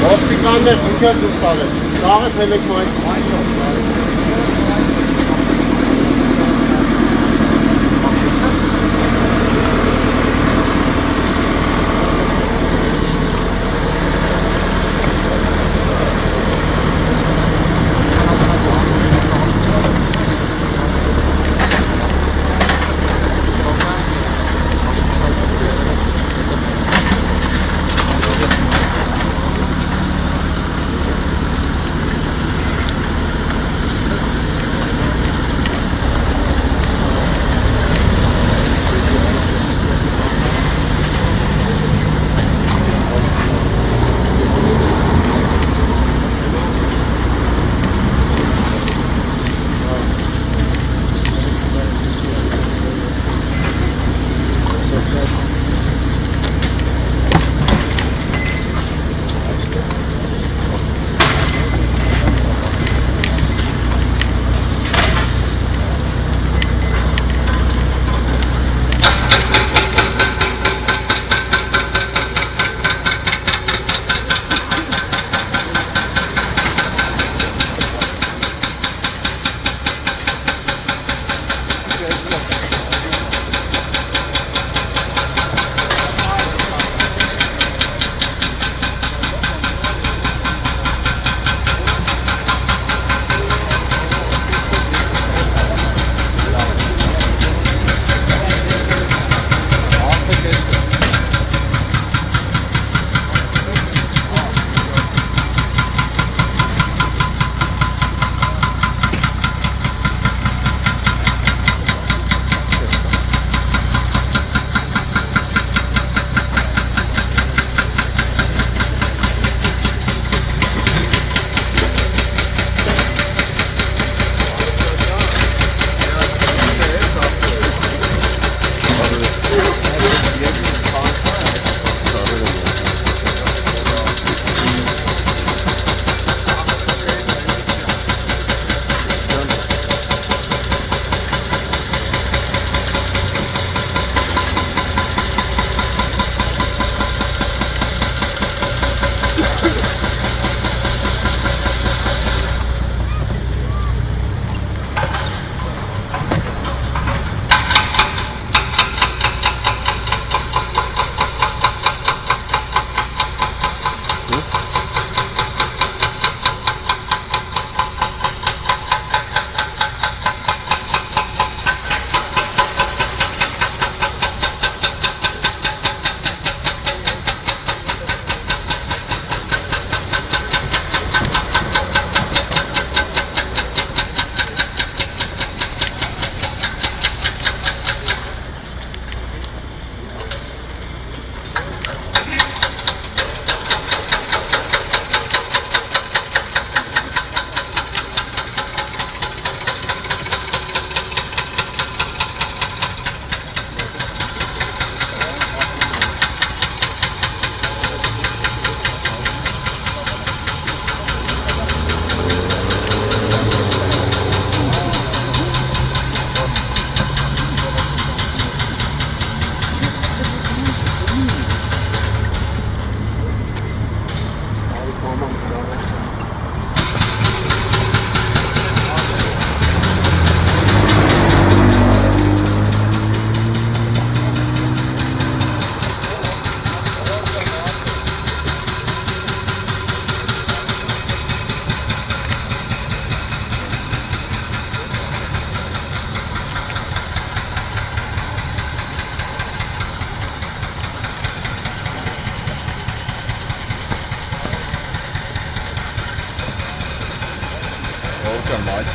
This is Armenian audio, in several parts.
Ոստիկաններ ընկեր դուրս արել, սաղը թելեք մայր։ Ալցան մայց։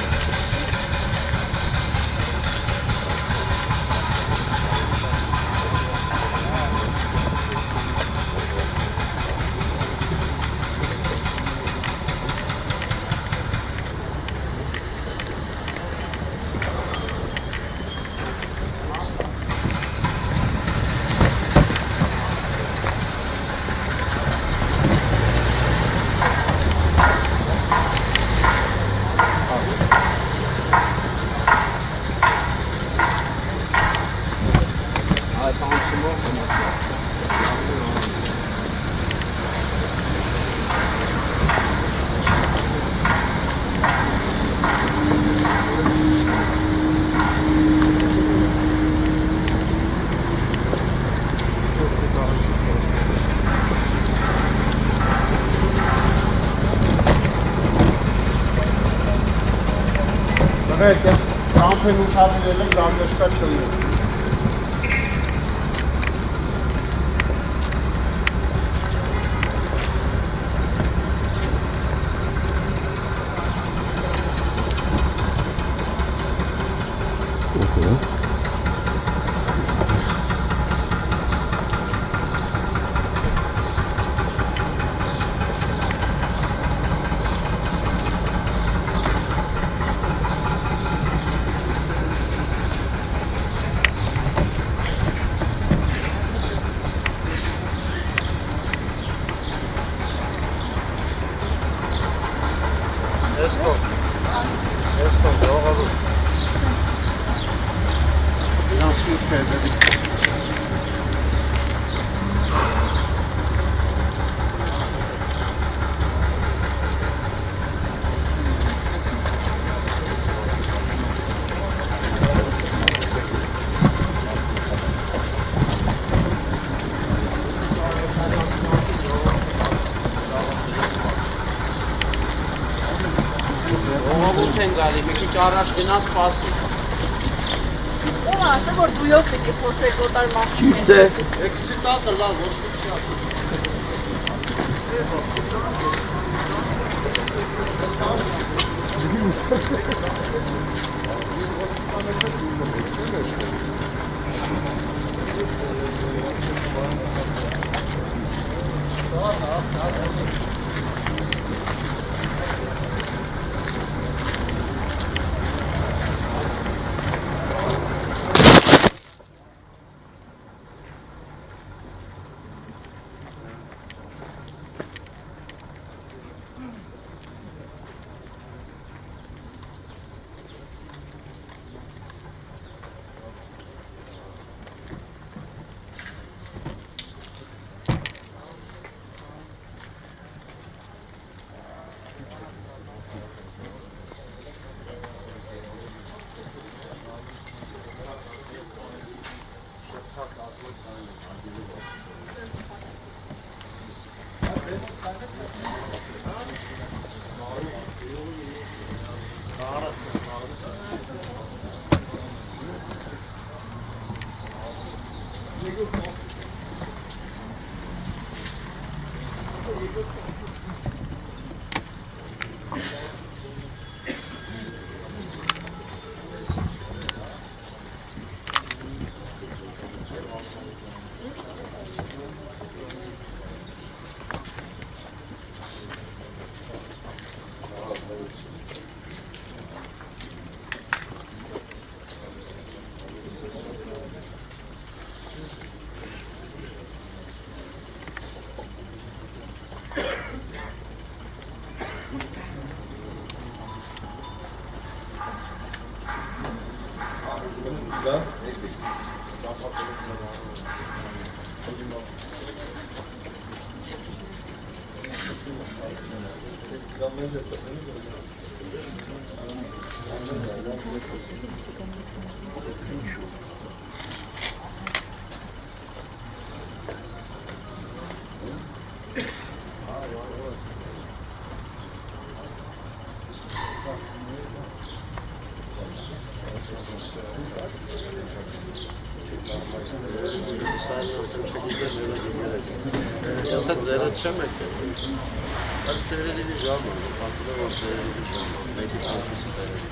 Ես կամփեն ուշադրել եմ գամնեշկա չլներ։ Esto, doğru. Biraz küçük են գալի, մի քիչ առաջ գնաս սպասի։ Ո՞վ ասա որ դույով պետք է փոսեք օտար մախչին։ Ճիշտ է։ Էքսի տակը լավ ոչ մի շատ։ Ես այդ ձերը չեմ եկել։ Այս տերերի ժամը, ասել որ տերերի ժամը, մեկից երկուսի տերերի։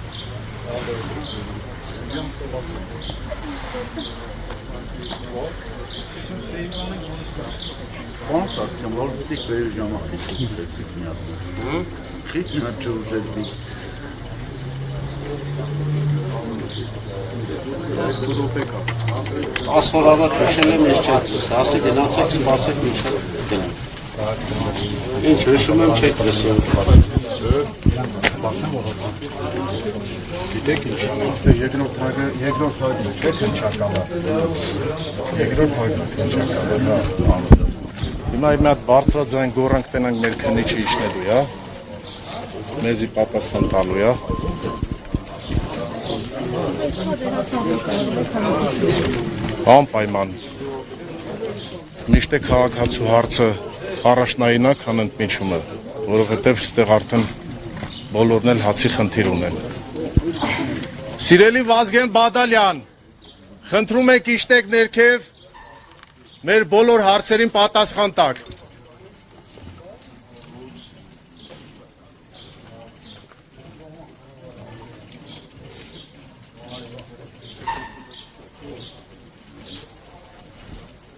Ջան, սպասում։ Ոնց ասեմ, որ դիք տերերի ժամը խիթեցիք մի հատ։ Խիթ նա ճուժեցիք։ Ասոր առաջ հիշել եմ ես չեք լսի, ասի գնացեք սպասեք մինչև գնանք։ Ինչ հիշում եմ չեք լսի։ Գիտեք ինչ անց դե երկրորդ հարգը չէ քնչակալը։ Երկրորդ հարգը քնչակալը դա։ Հիմա մի հատ բարձրաձայն գորանք տենանք մեր քննիչի իջնելու, հա։ Մեզի պատասխան տալու, հա։ Անպայման։ Միշտ է քաղաքացու հարցը առաջնային է, քան ընդմիջումը, որովհետև այստեղ արդեն բոլորն էլ հացի խնդիր ունեն։ Սիրելի Վազգեն Բադալյան, խնդրում եք իջտեք ներքև, մեր բոլոր հարցերին պատասխան տաք։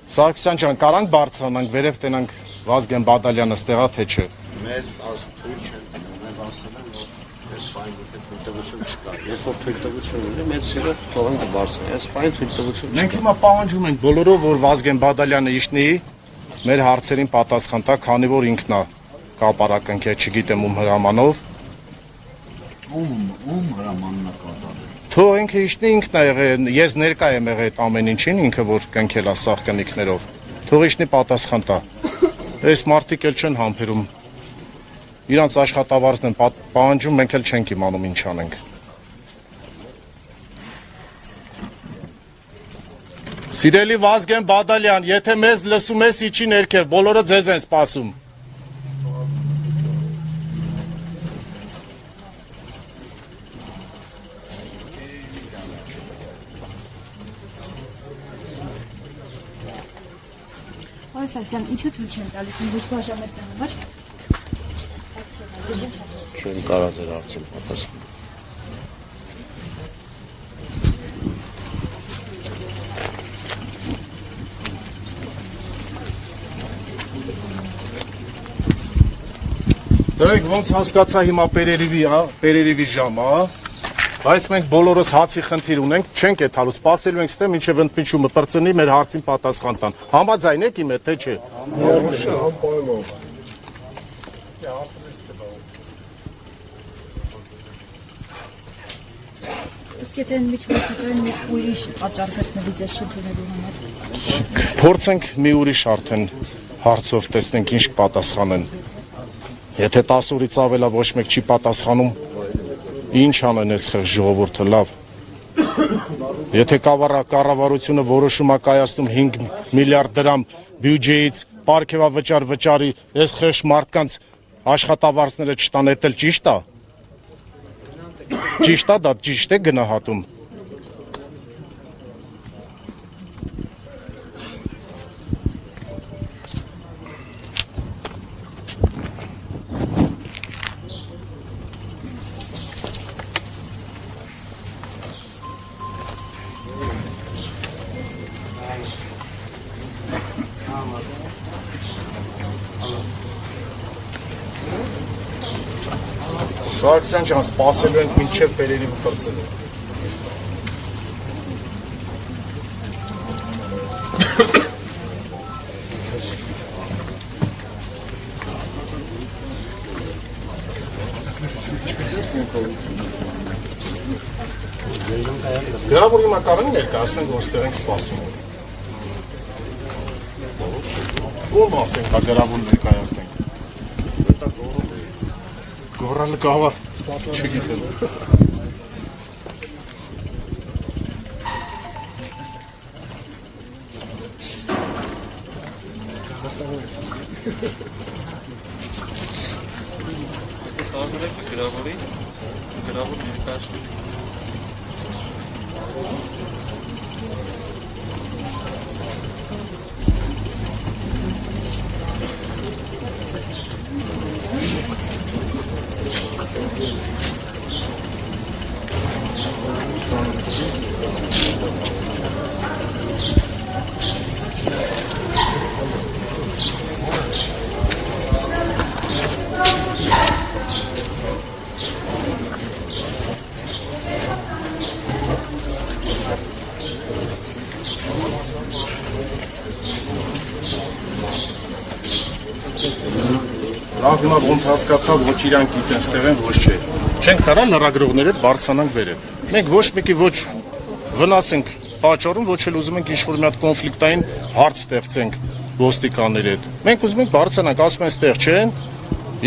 Սարգսյան ջան, կարանք բարձրանանք, վերև տենանք Վազգեն Բադալյանը ստեղա թե չէ։ Մեզ թույլ չեն տնում, մեզ ասել են, որ այս պայն թույլտվություն չկա։ Երբ որ թույլտվություն ունի, մեծ սիրը թողանք բարձրան, այս պայն թույլտվություն չկա։ Մենք հիմա պահանջում ենք բոլորով, որ Վազգեն Բադալյանը իջնի, մեր հարցերին պատասխան տա, քանի որ ինքն է կապարակնքե, չգիտեմ ում հրամանով։ Ում հրամանն է կատարել։ Թող ինքը իջնի, ինքն է եղել, ես ներկա եմ եղել այդ ամեն ինչին, ինքը որ կնքել է սաղ կնիկներով։ Թող իջնի պատասխան տա։ Այս մարդիկ էլ չեն համբերում։ Իրանց աշխատավարձն են պահանջում, մենք էլ չենք իմանում ինչ անենք։ Սիրելի Վազգեն Բադալյան, եթե մեզ լսում ես իջի ներքև, բոլորը ձեզ են սպասում։ Պարոն Սարգսյան, ինչու թույլ չեն տալիս ոչ բաժամետրի համար։ Չեն կարա ձեր հարցին պատասխան։ Դրեք ոնց հասկացա հիմա Պերերիվի ժամը, հա։ Բայց մենք բոլորս հացի խնդիր ունենք, չենք եթալու, սպասելու ենք ստե մինչև ընդմիջումը պրծնի մեր հարցին պատասխան տան։ Համաձայն եք իմ հետ, թե չէ։ Իսկ եթե ընդմիջումից հետո մի ուրիշ պատճառ գտնվի ձեզ չընդունելու համար։ Փորձենք մի ուրիշ արդեն հարցով տեսնենք ինչ կպատասխանեն։ Եթե 10 օրից ավելա ոչ մեկ չի պատասխանում, ինչ անեն այս խեղճ ժողովուրդը, լավ։ Եթե կառավարությունը որոշում է կայացնում 5 միլիարդ դրամ բյուջեից պարգևավճար վճարի, այս խեղճ մարդկանց աշխատավարձները չտան, դա ճիշտ է։ Ճիշտ է, դա ճիշտ է գնահատում։ Սարգսյան ջան, սպասելու ենք մինչև Պերերիվը պրծելու։ Գրավոր հիմա կարան ներկայացնենք, որ ստեղ ենք սպասում ենք։ Ո՞մ ասենք, դա գրավոր ներկայացնենք։ Գորալը գավա, չգիտեմ։ Գրավոր ներկայացնում։ Լավ, հիմա ոնց հասկացա, ոչ իրանք գիտեն ստեղ են, ոչ չէ։ Չենք կարա լրագրողները բարձրանանք վերև։ Մենք ոչ մեկի ոչ վնաս ենք պատճառում, ոչ էլ ուզում ենք ինչ-որ մի հատ կոնֆլիկտային հարց ստեղծենք ոստիկանների հետ։ Մենք ուզում ենք բարձրանանք, ասում են ստեղ չեն,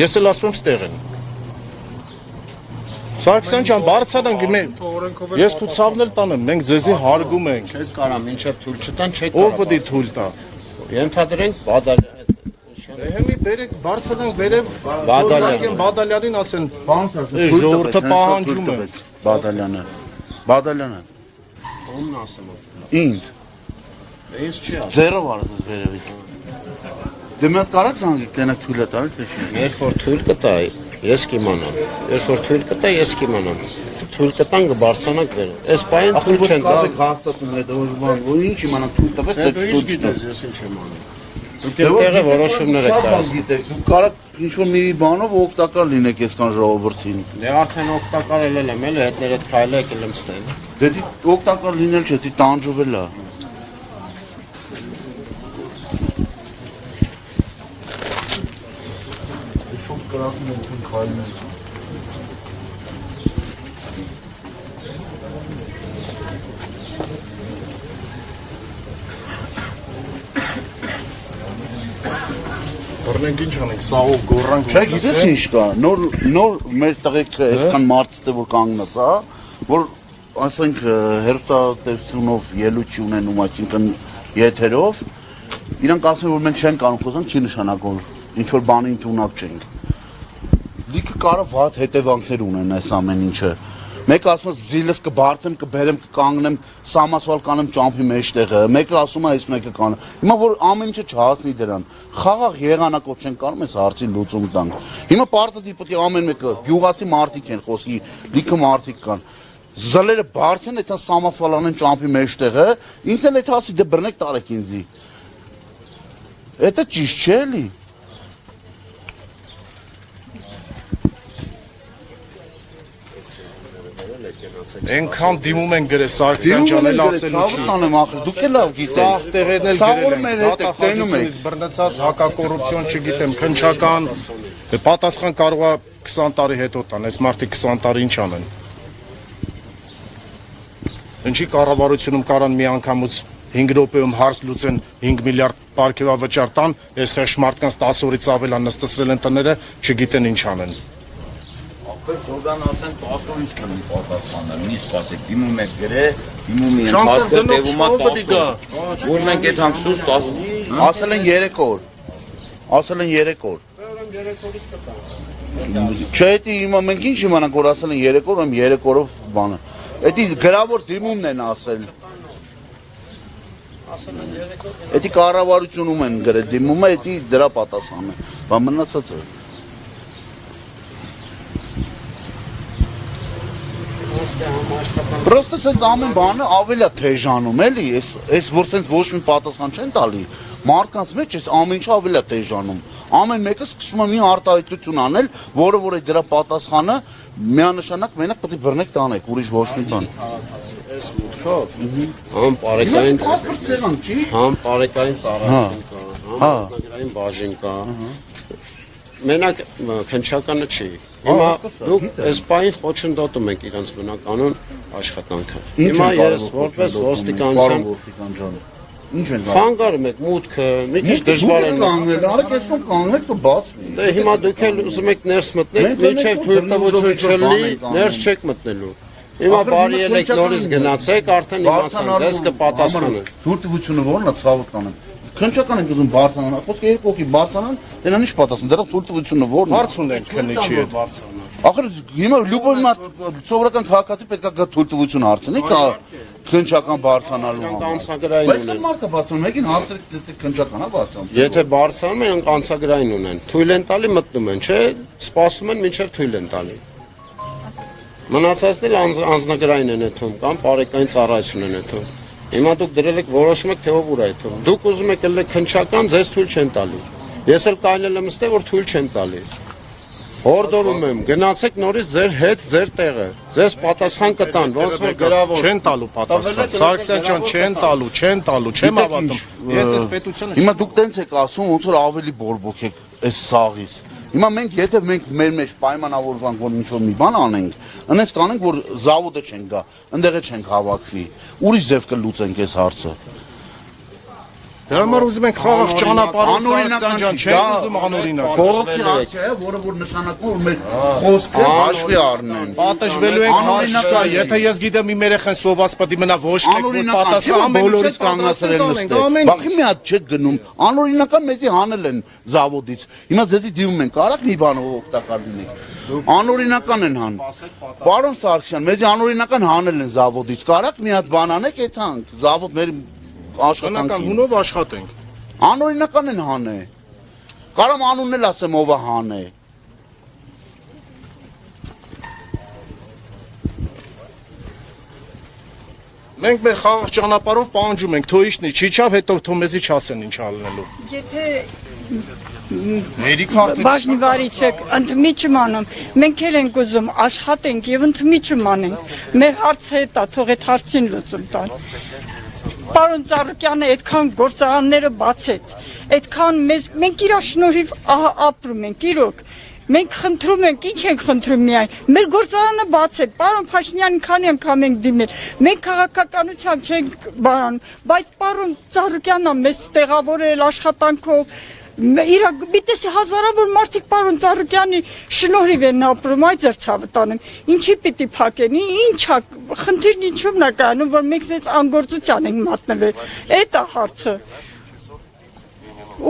ես էլ ասում եմ ստեղ են։ Սարգսյան ջան, բարձրանանք, ես ցուցավն էլ տանեմ, մենք ձեզի հարգում ենք։ Չեք կարամ, ինչը թույլ չտան, չեք Ով պետք է թույլ տա։ Ենթադրենք Բադալյանը։ Հիմի բերեք բարձրանանք վերև Բադալյան։ Բադալյանին ասեն, ժողովուրդը պահանջում է։ Բադալյանը։ Բադալյանը։ Ո՞մն ասեմ։ Ինձ։ Ես չի ասում։ Ձերով արած վերևից։ Դե մի հատ կարաք զանգեք տենակ թույլ տալիս թե չի։ Երբ որ թույլ կտա, ես կիմանամ։ Երբ որ թույլ կտա, ես կիմանամ։ Թույլ կտան կբարձրանանք վերև։ Այս պայն թույլ չեն տա։ Հաստատում է որ ինչ իմանա թույլ տվեց Դե թե դու ինչ թույլ գիտես, ես ինչ եմ անում։ Դուք այդտեղը որոշումներ եք կայացնում։ Դուք կարաք ինչ-որ մի բանով օգտակար լինեք այսքան ժողովրդին։ Դե արդեն օգտակար եմ, էլի հետներ այդ քայլը եկել եմ ստել։ Դե դի օգտակար լինել չէ, դի տանջվել է։ Շուտ կրակում են քայլում են։ Բռնենք ինչ անենք, սաղով գոռանք։ Չէ, գիտես ինչ կա, նոր մեր տղեկը այսքան մարդը որ կանգնած է, որ ասենք հերթատեսությունով ելույթ ունենում, այսինքն եթերով, իրանք ասում են որ մենք չենք կարող խոսանք, չի նշանակում ինչ որ բանի ընդունակ չենք։ Լիքը կարող վատ հետևանքներ ունեն այս ամեն ինչը։ Մեկը ասում է զիլս կբարձեմ, կբերեմ, կկանգնեմ, սամասվալ կանեմ ճամփի մեջտեղը։ Մեկը ասում է այս մեկը կանը։ Հիմա որ ամեն ինչը չհասնի դրան, խաղաղ եղանակով չեն կարող այս հարցի լուծում տանք։ Հիմա պարտադիր պետք է ամեն մեկը գյուղացի մարդիկ են խոսքի, լիքը մարդիկ կան։ Զլերը բարձեն, այդքան սամասվալ անեն ճամփի մեջտեղը, ինքն էլ այդ ասի դե բռնեք տարեք ինձի։ Դա ճիշտ չէ էլի։ Այնքան դիմում են գրել Սարգսյան ջան, էլ ասելու չի։ Տանեմ ախր, դուք էլ լավ գիտեք։ Սաղ տեղերն էլ Սաղոր գրել մեր են, հետ եք տենում եք։ բռնացած հակակոռուպցիոն, չգիտեմ, քնչական, պատասխան կարող է 20 տարի հետո տան, այս մարդիկ 20 տարի ինչ անեն։ Ինչի կառավարությունում կարան մի անգամուց 5 րոպեում հարց լուծեն 5 միլիարդ պարգևավճար տան, այս խեղճ մարդկանց 10 օրից ավել նստեցրել են տները, չգիտեն ինչ անեն։ Ժողովրդան ասեն 10 օրից կնի պատասխանել, մի սպասեք, դիմում եք գրե, դիմում են հասկը տևում է 10 օր, որ մենք այդ հանգստուց 10 Ասել են 3 օր։ Ասել են 3 օր։ Չէ, դա հիմա մենք ինչ իմանանք, որ ասել են 3 օր, ում 3 օրով բանը։ Դա գրավոր դիմումն են ասել։ Դա կառավարությունում են գրել դիմումը, դա դրա պատասխանը։ Բան մնացած է։ Պրոստը սենց ամեն բանը ավելի է թեժանում, էլի, այս որ սենց ոչ մի պատասխան չեն տալի, մարդկանց մեջ այս ամեն ինչը ավելի է թեժանում, ամեն մեկը սկսում է մի արտահայտություն անել, որը որ այդ դրա պատասխանը միանշանակ մենակ պետք է բռնեք տանեք, ուրիշ ոչ մի բան։ Այս մուտքով համ բարեկային համ բարեկային ծառայություն կա, համ մասնագիտային բաժին կա, մենակ քնչականը չի։ Հիմա դուք այս պայն խոչընդոտում եք իրենց բնականոն աշխատանքը։ Հիմա ես որպես ոստիկանության Ինչ են խանգարում եք մուտքը, մի քիչ դժվար են։ կանգնել, արեք այսքան կանգնեք ու բացվի։ Դե հիմա դուք էլ ուզում եք ներս մտնեք, մինչև թույլտվություն չլինի, ներս չեք մտնելու։ Հիմա բարի ելեք նորից գնացեք, արդեն իմացան, ձեզ կպատասխանեն։ Թույլտվությունը ո՞րն է ցավոք կանեն։ Քնչական են ուզում բարձրանան, խոսքը երկու հոգի բարձրանան, դրանն ինչ պատասխան, դրա թույլտվությունը ո՞րն է։ Հարց ունենք քննիչի հետ։ Ախր հիմա լուբոյ սովորական քաղաքացի պետք է գա թույլտվություն հարցնի, կա քնչական բարձրանալու համար։ Անցագրային Բայց ունեն։ մարդը բարձրանում, եկին հարցերը քնչական է բարձրանում։ Եթե բարձրանում են, անցագրային ունեն։ Թույլ են տալի, մտնում են, չէ, սպասում են, մինչև թույլ են տալի։ Մնացածն էլ անձնագրային են եթում կամ բարեկային ծառայություն են եթում։ Հիմա դուք դրել եք որոշում եք թե ով ուր է եթում։ Դուք ուզում եք ելեք քնչական, ձեզ թույլ չեն տալի։ Ես էլ կարել եմ ստե որ թույլ չեն տալի։ Հորդորում եմ, գնացեք նորից ձեր հետ ձեր տեղը։ Ձեզ պատասխան կտան, ոնց որ գրավոր Չեն տալու պատասխան։ Սարգսյան ջան, չեն տալու, չեմ հավատում։ Ես այս պետությունը Հիմա դուք տենց եք ասում, ոնց որ ավելի բորբոք եք այս սաղից։ Հիմա մենք եթե մենք մեր մեջ պայմանավորվանք, որ ինչ-որ մի բան անենք, այնպես կանենք, որ զավոդը չեն գա, ընդեղը չենք հավաքվի։ Ուրիշ ձև կլուծենք այս հարցը։ Դրա համար ուզում ենք խաղաղ ճանապարհով Սարգսյան ջան, չենք ուզում անօրինակ։ Կողոքի ակցիա է, որը որ նշանակում որ մեր խոսքը հաշվի առնեն։ Պատժվելու ենք հաշկա, եթե ես գիտեմ իմ երեխան սոված պետք է մնա ոչ մեկ որ պատասխան բոլորից կանգնացրել նստել։ Բախի մի հատ չեք գնում, անօրինական մեզի հանել են զավոդից։ Հիմա ձեզի դիմում են, կարաք մի բանով օգտակար լինեք։ Անօրինական են հան։ Պարոն Սարգսյան, մեզի անօրինական հանել են զավոդից, կարաք մի հատ բան անեք, եթանք, զավոդ մեր աշխատանքին հունով աշխատենք։ Անօրինական են հանե։ Կարամ անունն էլ ասեմ ով է հանե։ Մենք մեր խաղաղ ճանապարհով պահանջում ենք, թող իշնի, չիչավ հետո թող մեզի չասեն ինչ ալնելու։ Եթե Մերի քարտի բաժնի վարիչեք ընդմիջում անում, մենք էլ ենք ուզում աշխատենք եւ ընդմիջում անենք։ Մեր հարցը հետա, թող այդ հարցին լուծում տան։ Պարոն Ծառուկյանը այդքան գործարանները բացեց, այդքան մենք իր շնորհիվ ապրում ենք, իրոք։ Մենք խնդրում ենք, ինչ ենք խնդրում միայն։ Մեր գործարանը բաց է, պարոն Փաշինյանին քանի անգամ ենք դիմել։ Մենք քաղաքականությամբ չենք բանում, բայց պարոն Ծառուկյանն մեզ տեղավորել աշխատանքով Իրա գիտես հազարավոր մարդիկ պարոն Ծառուկյանի շնորհիվ են ապրում, այդ ձերցավը տանեմ։ Ինչի պիտի փակեն, ինչա, խնդիրն ինչու՞մն է կայանում, որ մենք այս անգործության ենք մատնվել։ Այդ է հարցը։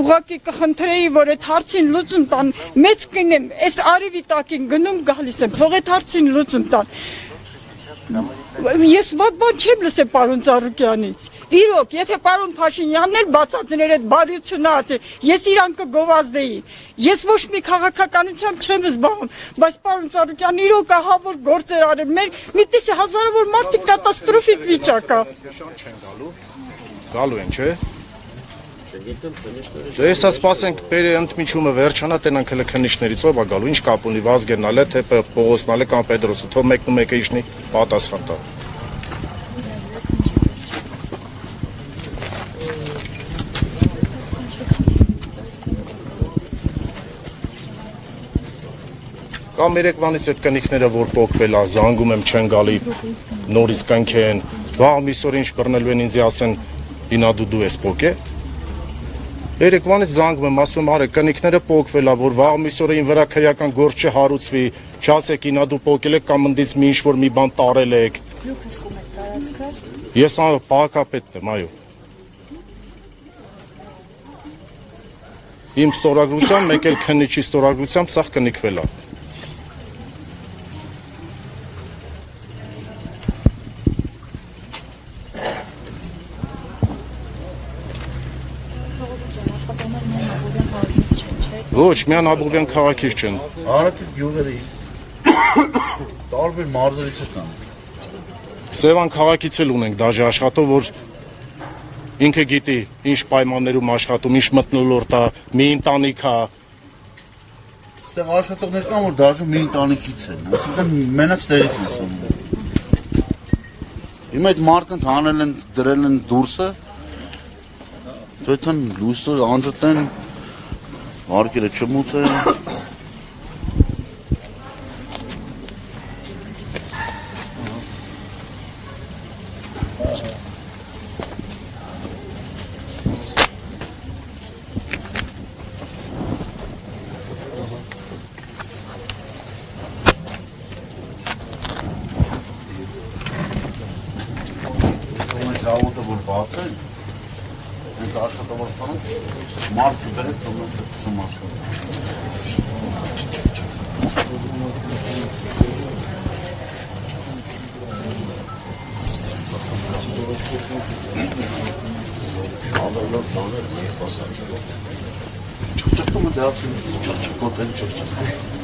Ուղղակի կխնդրեի, որ այդ հարցին լուծում տան, մեծ կինեմ, այս արևի տակին գնում գալիս եմ, թող այդ հարցին լուծում տան։ Ես ված բան չեմ լսել պարոն Ծառուկյանից։ Իրոք, եթե պարոն Փաշինյանն էլ բացածներ այդ բարյությունը ասել, ես իրան կգովազդեի։ Ես ոչ մի քաղաքականությամբ չեմ զբաղվում, բայց պարոն Ծառուկյան իրոք ահավոր գործեր արել։ Մեր միտիսի հազարավոր մարդիկ կատաստրոֆիկ վիճակ է։ Գալու են, չէ՞։ Դե հեսա սպասենք բերի ընդմիջումը վերջանա, տենանք հələ քննիչներից ով է գալու, ինչ կապ ունի Վազգենն ալե, թե Պողոսն ալե կամ Պետրոսը, թող մեկն ու մեկը իշնի պատասխան տա։ Կամ երեկվանից այդ կնիքները որ փոկվել է, զանգում եմ չեն գալի, նորից կնքեն, վաղ միսօր ինչ բռնելու են ինձ ասեն, ինա դու ես փոկե։ Երեկվանից զանգում եմ, ասում եմ, արեք, կնիքները փոկվել է, որ վաղ միսօրը ին վրա քրեական գործ չհարուցվի, չասեք ինա դու փոկել եք կամ ընդից մի ինչ-որ մի բան տարել եք։ Դուք հսկում եք տարածքը։ Ես պահակապետն եմ, այո։ Իմ ստորագրությամբ, մեկ էլ քննիչի ստորագրությամբ սաղ կնիքվել է։ Ոչ, միան Աբովյան քաղաքից չեն։ Արաքից գյուղերի տարբեր մարզերից կան։ Սևան քաղաքից էլ ունենք դաժե աշխատող, որ ինքը գիտի ինչ պայմաններում աշխատում, ինչ մթնոլորտ է, մի ընտանիք է։ Այստեղ աշխատողներ կան, որ դաժե մի ընտանիքից են, այսինքն մենակ ստերից են սովորում։ Հիմա այդ մարդկանց հանել են, դրել են դուրսը, դույթան լույսը անջտեն Արկերը չմուծեն։ Զավոդը որ բաց է, մենք աշխատավորում մարդ դրել թողնող սմաշը։ Չկչկում է դարձին, չկչկոտեն, չկչկոտեն։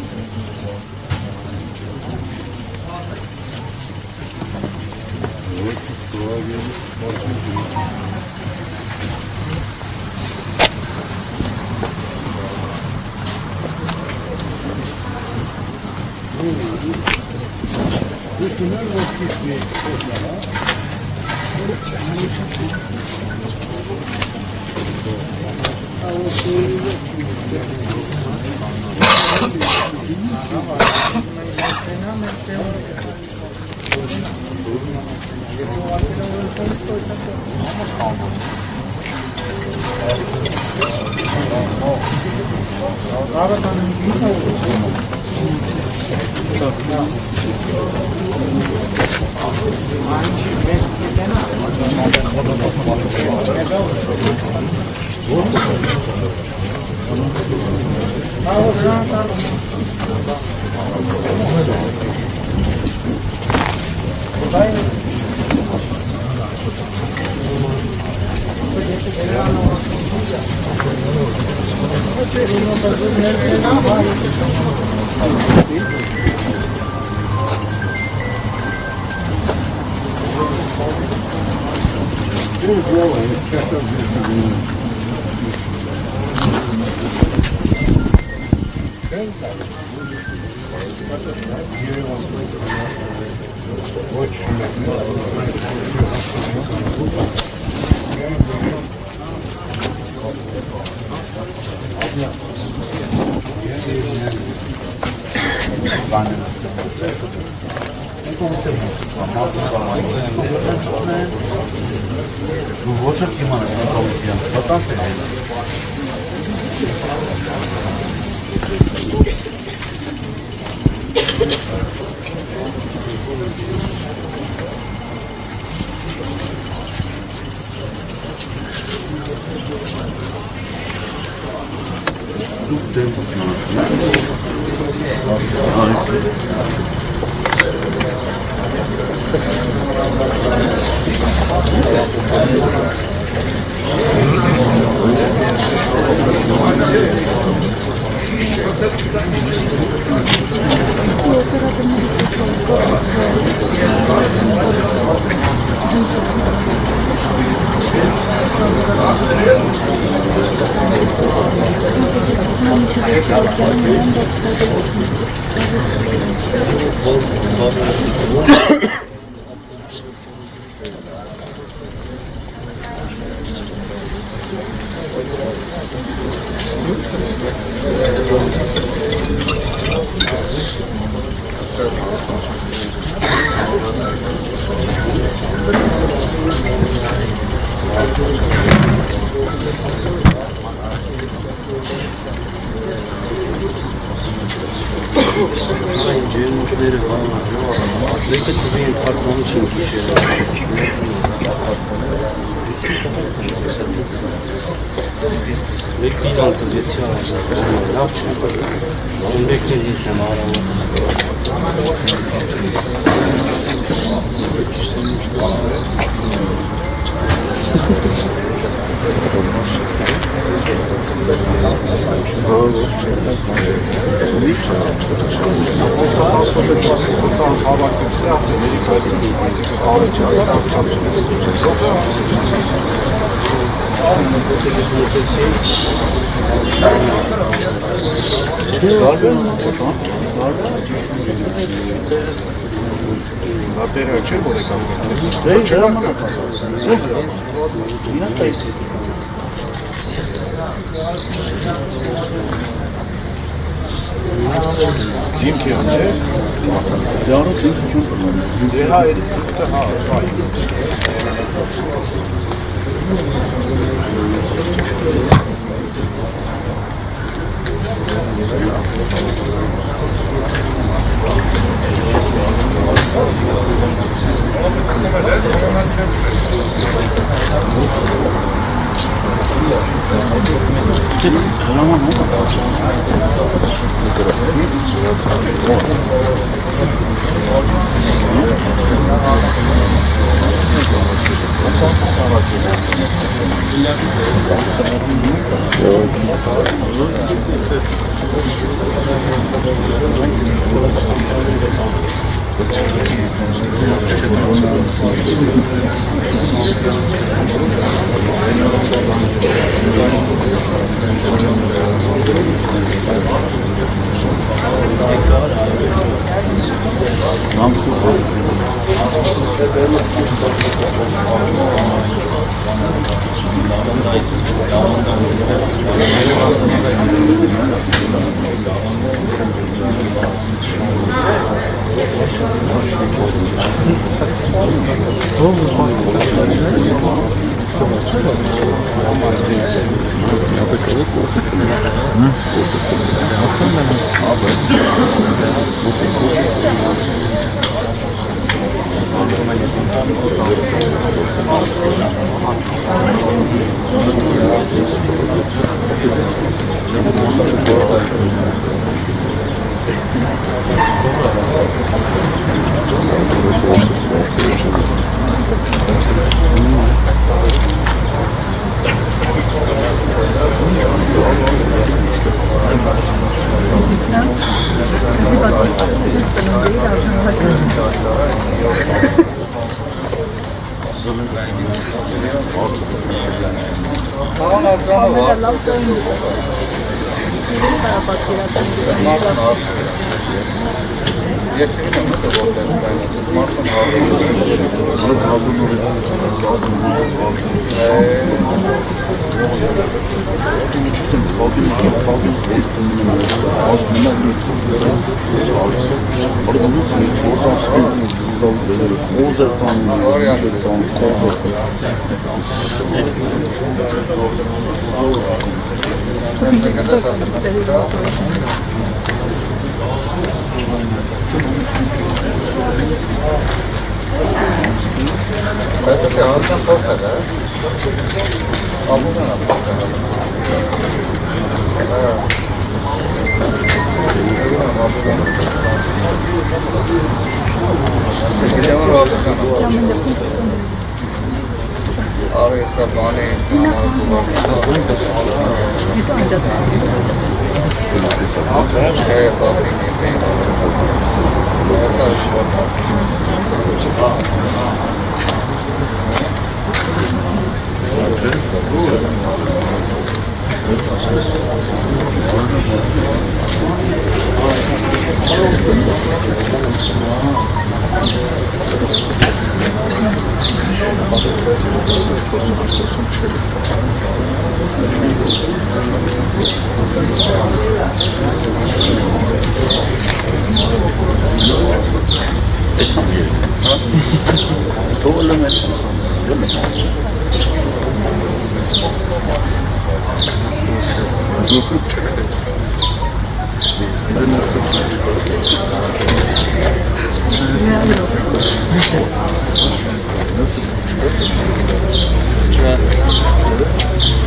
Չէ։